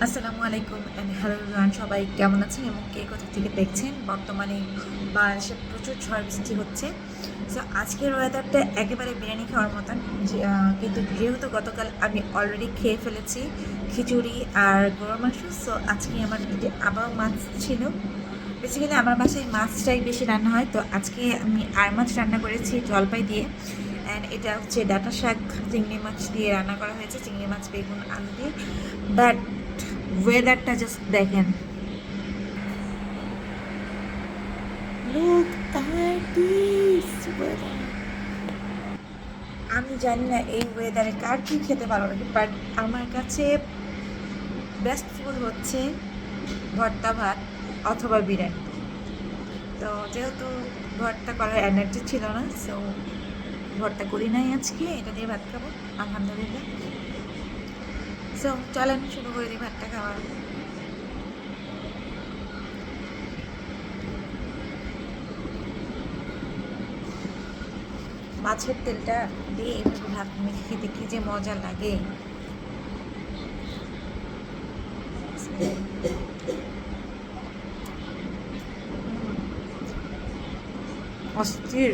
আসসালামু আলাইকুম and hello everyone, সবাই কেমন আছেন এবং কে কোথা থেকে দেখছেন? বর্তমানে বাংলাদেশে প্রচুর ঝড় বৃষ্টি হচ্ছে। সো আজকের ওয়েদারটা একেবারে বিরিয়ানি খাওয়ার মতন, কিন্তু যেহেতু গতকাল আমি অলরেডি খেয়ে ফেলেছি খিচুড়ি আর গরুর মাংস, সো আজকে আমার পেটে আবার মাছ ছিল। বেসিক্যালি আমার বাসায় মাছটাই বেশি রান্না হয়, তো আজকে আমি আর মাছ রান্না করেছি জলপাই দিয়ে। অ্যান্ড এটা হচ্ছে ডাঁটা শাক চিংড়ি মাছ দিয়ে রান্না করা হয়েছে, চিংড়ি মাছ বেগুন আলু দিয়ে। বাট ওয়েদারটা জাস্ট দেখেন, লুক at this weather. আমি জানি না এই ওয়েদারে কার কী খেতে ভালো লাগে, বাট আমার কাছে বেস্ট ফুড হচ্ছে ভর্তা ভাত অথবা বিরিয়ানি। তো যেহেতু ভর্তা করার এনার্জি ছিল না, সো ভর্তা করি নাই আজকে, এটা দিয়ে ভাত খাবো আলহামদুলিল্লাহ। সো চলেন শুরু করে দিই ভাতটা খাওয়া। মাছের তেলটা দিয়ে এভাবে ভাত মেখে খেতে কি যে মজা লাগে। অস্থির।